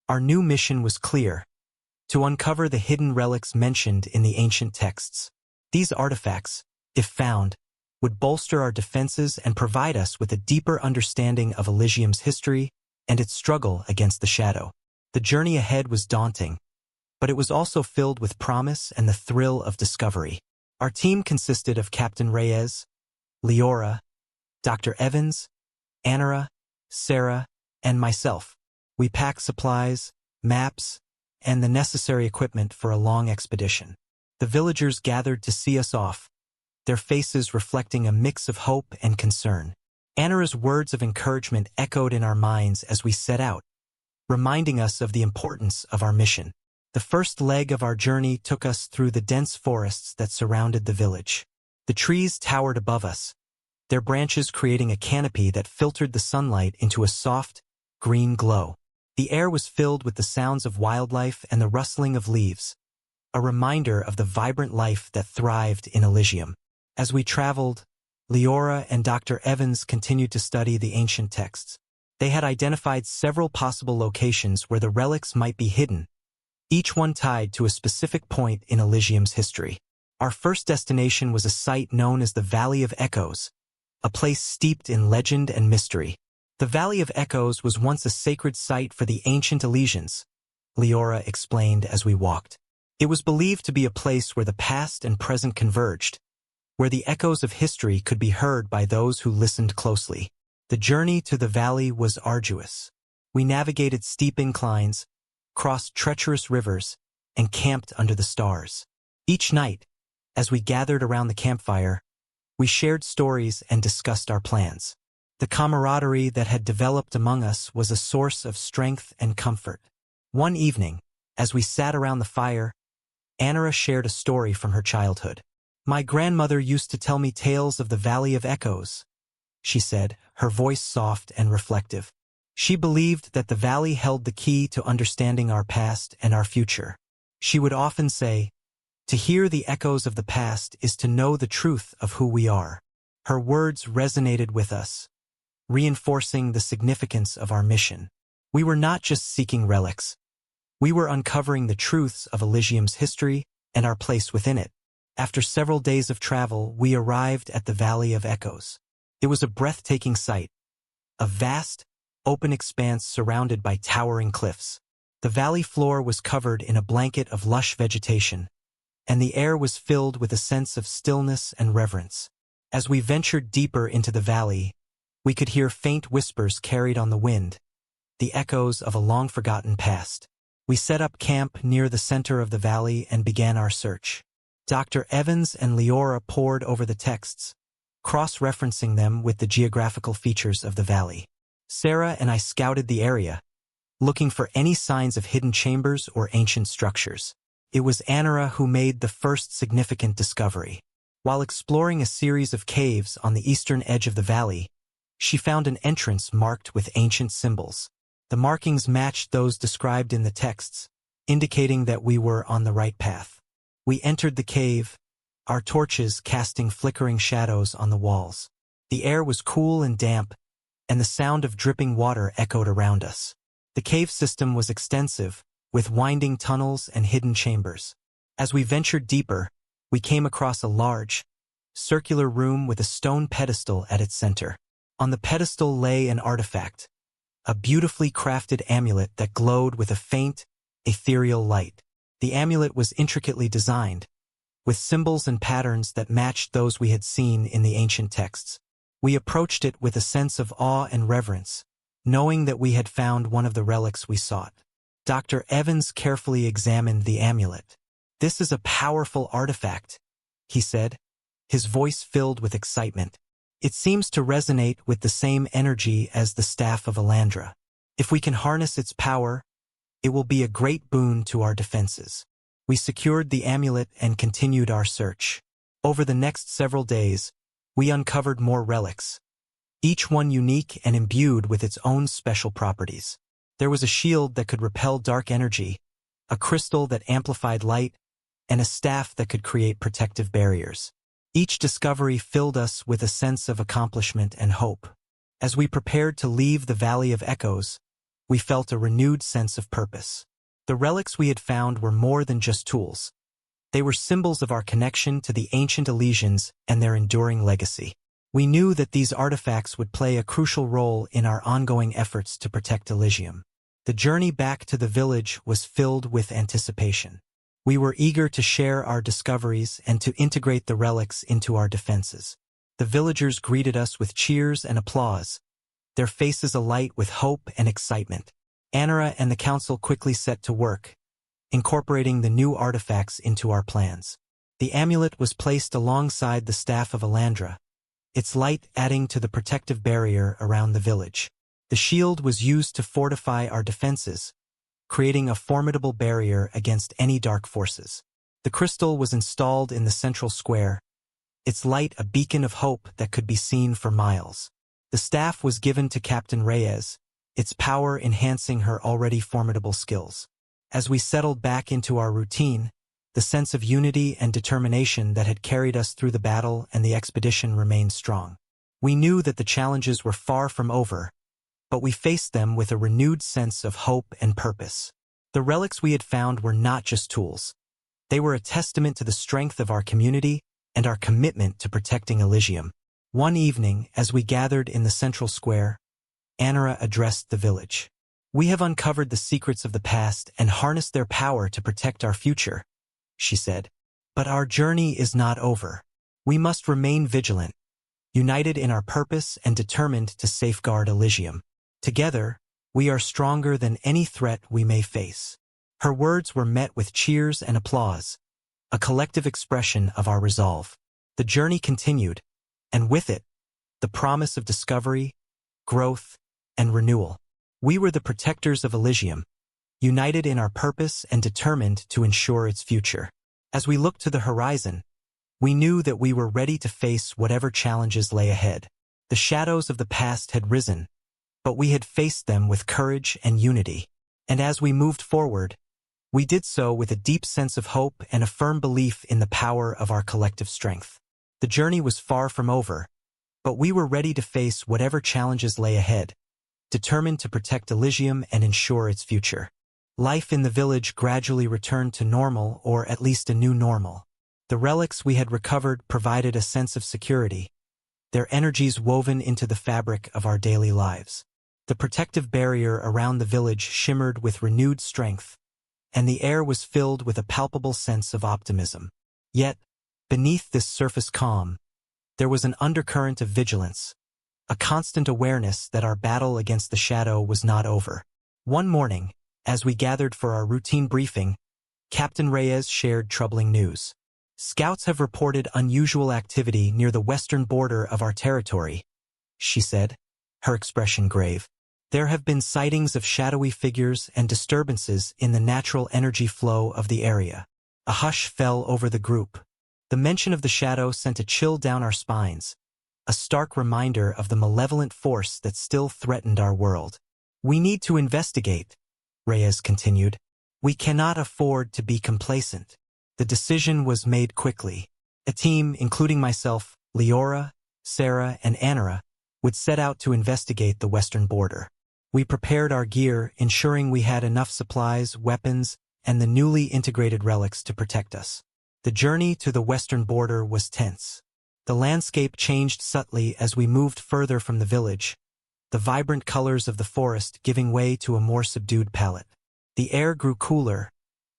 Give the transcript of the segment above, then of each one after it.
Our new mission was clear: to uncover the hidden relics mentioned in the ancient texts. These artifacts, if found, would bolster our defenses and provide us with a deeper understanding of Elysium's history and its struggle against the shadow. The journey ahead was daunting, but it was also filled with promise and the thrill of discovery. Our team consisted of Captain Reyes, Leora, Dr. Evans, Anara, Sarah, and myself. We packed supplies, maps, and the necessary equipment for a long expedition. The villagers gathered to see us off, their faces reflecting a mix of hope and concern. Anara's words of encouragement echoed in our minds as we set out, reminding us of the importance of our mission. The first leg of our journey took us through the dense forests that surrounded the village. The trees towered above us, their branches creating a canopy that filtered the sunlight into a soft, green glow. The air was filled with the sounds of wildlife and the rustling of leaves, a reminder of the vibrant life that thrived in Elysium. As we traveled, Leora and Dr. Evans continued to study the ancient texts. They had identified several possible locations where the relics might be hidden, each one tied to a specific point in Elysium's history. Our first destination was a site known as the Valley of Echoes, a place steeped in legend and mystery. The Valley of Echoes was once a sacred site for the ancient Elysians, Leora explained as we walked. It was believed to be a place where the past and present converged, where the echoes of history could be heard by those who listened closely. The journey to the valley was arduous. We navigated steep inclines, crossed treacherous rivers, and camped under the stars. Each night, as we gathered around the campfire, we shared stories and discussed our plans. The camaraderie that had developed among us was a source of strength and comfort. One evening, as we sat around the fire, Anara shared a story from her childhood. "My grandmother used to tell me tales of the Valley of Echoes," she said, her voice soft and reflective. She believed that the valley held the key to understanding our past and our future. She would often say, "To hear the echoes of the past is to know the truth of who we are." Her words resonated with us, reinforcing the significance of our mission. We were not just seeking relics. We were uncovering the truths of Elysium's history and our place within it. After several days of travel, we arrived at the Valley of Echoes. It was a breathtaking sight, a vast, open expanse surrounded by towering cliffs. The valley floor was covered in a blanket of lush vegetation, and the air was filled with a sense of stillness and reverence. As we ventured deeper into the valley, we could hear faint whispers carried on the wind, the echoes of a long-forgotten past. We set up camp near the center of the valley and began our search. Dr. Evans and Leora pored over the texts, cross-referencing them with the geographical features of the valley. Sarah and I scouted the area, looking for any signs of hidden chambers or ancient structures. It was Anara who made the first significant discovery. While exploring a series of caves on the eastern edge of the valley, she found an entrance marked with ancient symbols. The markings matched those described in the texts, indicating that we were on the right path. We entered the cave, our torches casting flickering shadows on the walls. The air was cool and damp, and the sound of dripping water echoed around us. The cave system was extensive, with winding tunnels and hidden chambers. As we ventured deeper, we came across a large, circular room with a stone pedestal at its center. On the pedestal lay an artifact, a beautifully crafted amulet that glowed with a faint, ethereal light. The amulet was intricately designed, with symbols and patterns that matched those we had seen in the ancient texts. We approached it with a sense of awe and reverence, knowing that we had found one of the relics we sought. Dr. Evans carefully examined the amulet. "This is a powerful artifact," he said, his voice filled with excitement. "It seems to resonate with the same energy as the Staff of Elandra. If we can harness its power, it will be a great boon to our defenses." We secured the amulet and continued our search. Over the next several days, we uncovered more relics, each one unique and imbued with its own special properties. There was a shield that could repel dark energy, a crystal that amplified light, and a staff that could create protective barriers. Each discovery filled us with a sense of accomplishment and hope. As we prepared to leave the Valley of Echoes, we felt a renewed sense of purpose. The relics we had found were more than just tools. They were symbols of our connection to the ancient Elysians and their enduring legacy. We knew that these artifacts would play a crucial role in our ongoing efforts to protect Elysium. The journey back to the village was filled with anticipation. We were eager to share our discoveries and to integrate the relics into our defenses. The villagers greeted us with cheers and applause, their faces alight with hope and excitement. Anara and the council quickly set to work, incorporating the new artifacts into our plans. The amulet was placed alongside the staff of Elandra, its light adding to the protective barrier around the village. The shield was used to fortify our defenses, creating a formidable barrier against any dark forces. The crystal was installed in the central square, its light a beacon of hope that could be seen for miles. The staff was given to Captain Reyes, its power enhancing her already formidable skills. As we settled back into our routine, the sense of unity and determination that had carried us through the battle and the expedition remained strong. We knew that the challenges were far from over, but we faced them with a renewed sense of hope and purpose. The relics we had found were not just tools. They were a testament to the strength of our community and our commitment to protecting Elysium. One evening, as we gathered in the central square, Anara addressed the village. "We have uncovered the secrets of the past and harnessed their power to protect our future," she said. "But our journey is not over. We must remain vigilant, united in our purpose and determined to safeguard Elysium. Together, we are stronger than any threat we may face." Her words were met with cheers and applause, a collective expression of our resolve. The journey continued, and with it, the promise of discovery, growth, and renewal. We were the protectors of Elysium, united in our purpose and determined to ensure its future. As we looked to the horizon, we knew that we were ready to face whatever challenges lay ahead. The shadows of the past had risen, but we had faced them with courage and unity. And as we moved forward, we did so with a deep sense of hope and a firm belief in the power of our collective strength. The journey was far from over, but we were ready to face whatever challenges lay ahead, determined to protect Elysium and ensure its future. Life in the village gradually returned to normal, or at least a new normal. The relics we had recovered provided a sense of security, their energies woven into the fabric of our daily lives. The protective barrier around the village shimmered with renewed strength, and the air was filled with a palpable sense of optimism. Yet, beneath this surface calm, there was an undercurrent of vigilance, a constant awareness that our battle against the shadow was not over. One morning, as we gathered for our routine briefing, Captain Reyes shared troubling news. "Scouts have reported unusual activity near the western border of our territory," she said, her expression grave. "There have been sightings of shadowy figures and disturbances in the natural energy flow of the area." A hush fell over the group. The mention of the shadow sent a chill down our spines, a stark reminder of the malevolent force that still threatened our world. "We need to investigate," Reyes continued. "We cannot afford to be complacent." The decision was made quickly. A team, including myself, Leora, Sarah, and Anara, would set out to investigate the western border. We prepared our gear, ensuring we had enough supplies, weapons, and the newly integrated relics to protect us. The journey to the western border was tense. The landscape changed subtly as we moved further from the village, the vibrant colors of the forest giving way to a more subdued palette. The air grew cooler,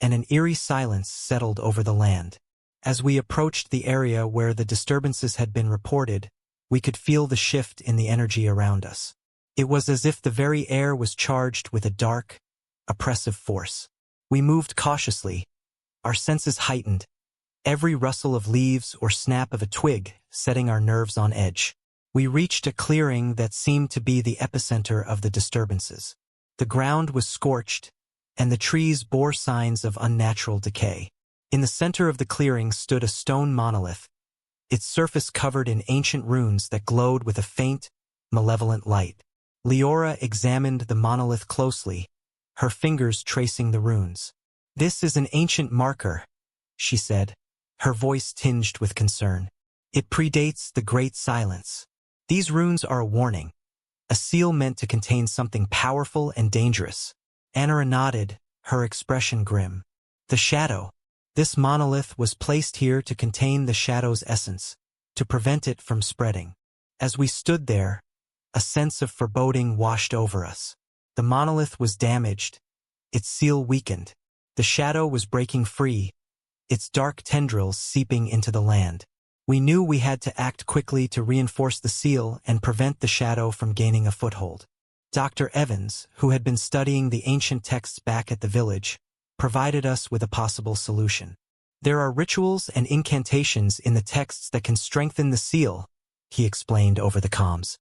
and an eerie silence settled over the land. As we approached the area where the disturbances had been reported, we could feel the shift in the energy around us. It was as if the very air was charged with a dark, oppressive force. We moved cautiously, our senses heightened, every rustle of leaves or snap of a twig setting our nerves on edge. We reached a clearing that seemed to be the epicenter of the disturbances. The ground was scorched, and the trees bore signs of unnatural decay. In the center of the clearing stood a stone monolith, its surface covered in ancient runes that glowed with a faint, malevolent light. Leora examined the monolith closely, her fingers tracing the runes. "This is an ancient marker," she said, her voice tinged with concern. "It predates the Great Silence. These runes are a warning, a seal meant to contain something powerful and dangerous. Anara nodded, her expression grim. The shadow. This monolith was placed here to contain the shadow's essence, to prevent it from spreading. As we stood there, a sense of foreboding washed over us. The monolith was damaged, its seal weakened. The shadow was breaking free, its dark tendrils seeping into the land. We knew we had to act quickly to reinforce the seal and prevent the shadow from gaining a foothold. Dr. Evans, who had been studying the ancient texts back at the village, provided us with a possible solution. There are rituals and incantations in the texts that can strengthen the seal, he explained over the comms.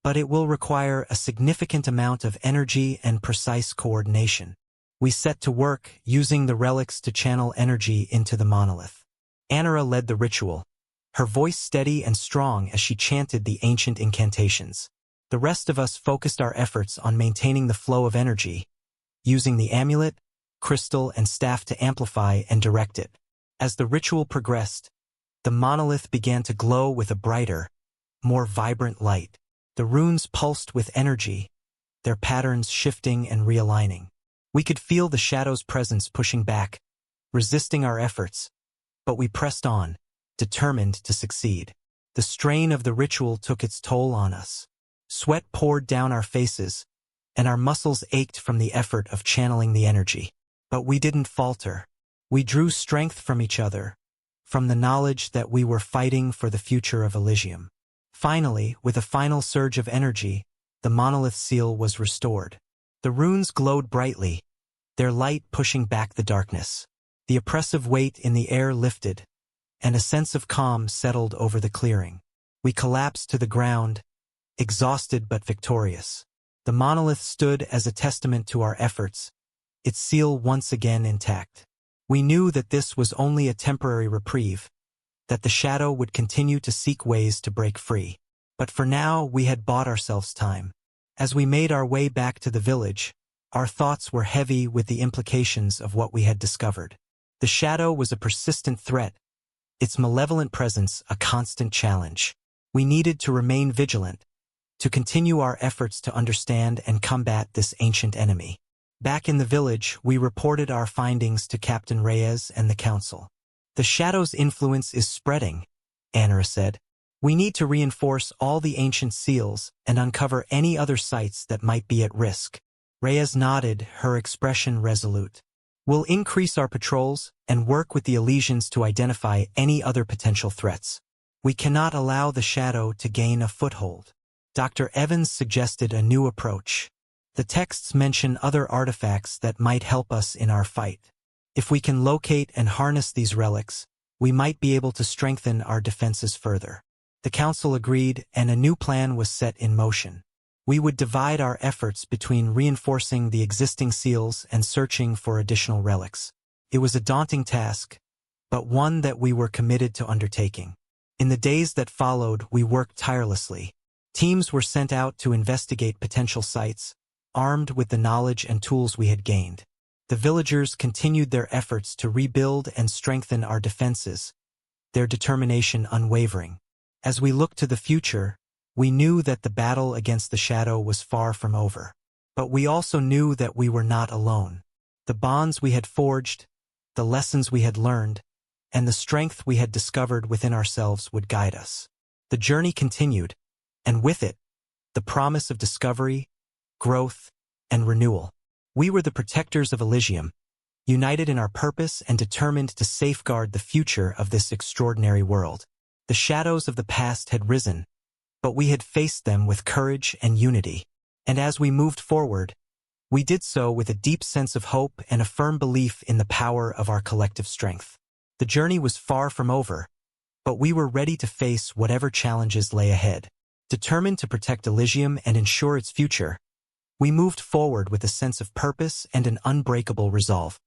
But it will require a significant amount of energy and precise coordination. We set to work, using the relics to channel energy into the monolith. Anara led the ritual, her voice steady and strong as she chanted the ancient incantations. The rest of us focused our efforts on maintaining the flow of energy, using the amulet, crystal, and staff to amplify and direct it. As the ritual progressed, the monolith began to glow with a brighter, more vibrant light. The runes pulsed with energy, their patterns shifting and realigning. We could feel the shadow's presence pushing back, resisting our efforts, but we pressed on, determined to succeed. The strain of the ritual took its toll on us. Sweat poured down our faces, and our muscles ached from the effort of channeling the energy. But we didn't falter. We drew strength from each other, from the knowledge that we were fighting for the future of Elysium. Finally, with a final surge of energy, the monolith seal was restored. The runes glowed brightly, their light pushing back the darkness. The oppressive weight in the air lifted, and a sense of calm settled over the clearing. We collapsed to the ground, exhausted but victorious. The monolith stood as a testament to our efforts, its seal once again intact. We knew that this was only a temporary reprieve, that the shadow would continue to seek ways to break free. But for now, we had bought ourselves time. As we made our way back to the village, our thoughts were heavy with the implications of what we had discovered. The shadow was a persistent threat, its malevolent presence a constant challenge. We needed to remain vigilant, to continue our efforts to understand and combat this ancient enemy. Back in the village, we reported our findings to Captain Reyes and the council. The shadow's influence is spreading, Anara said. We need to reinforce all the ancient seals and uncover any other sites that might be at risk. Reyes nodded, her expression resolute. We'll increase our patrols and work with the Elysians to identify any other potential threats. We cannot allow the shadow to gain a foothold. Dr. Evans suggested a new approach. The texts mention other artifacts that might help us in our fight. If we can locate and harness these relics, we might be able to strengthen our defenses further. The council agreed, and a new plan was set in motion. We would divide our efforts between reinforcing the existing seals and searching for additional relics. It was a daunting task, but one that we were committed to undertaking. In the days that followed, we worked tirelessly. Teams were sent out to investigate potential sites, armed with the knowledge and tools we had gained. The villagers continued their efforts to rebuild and strengthen our defenses, their determination unwavering. As we looked to the future, we knew that the battle against the shadow was far from over. But we also knew that we were not alone. The bonds we had forged, the lessons we had learned, and the strength we had discovered within ourselves would guide us. The journey continued, and with it, the promise of discovery, growth, and renewal. We were the protectors of Elysium, united in our purpose and determined to safeguard the future of this extraordinary world. The shadows of the past had risen, but we had faced them with courage and unity. And as we moved forward, we did so with a deep sense of hope and a firm belief in the power of our collective strength. The journey was far from over, but we were ready to face whatever challenges lay ahead. Determined to protect Elysium and ensure its future, we moved forward with a sense of purpose and an unbreakable resolve.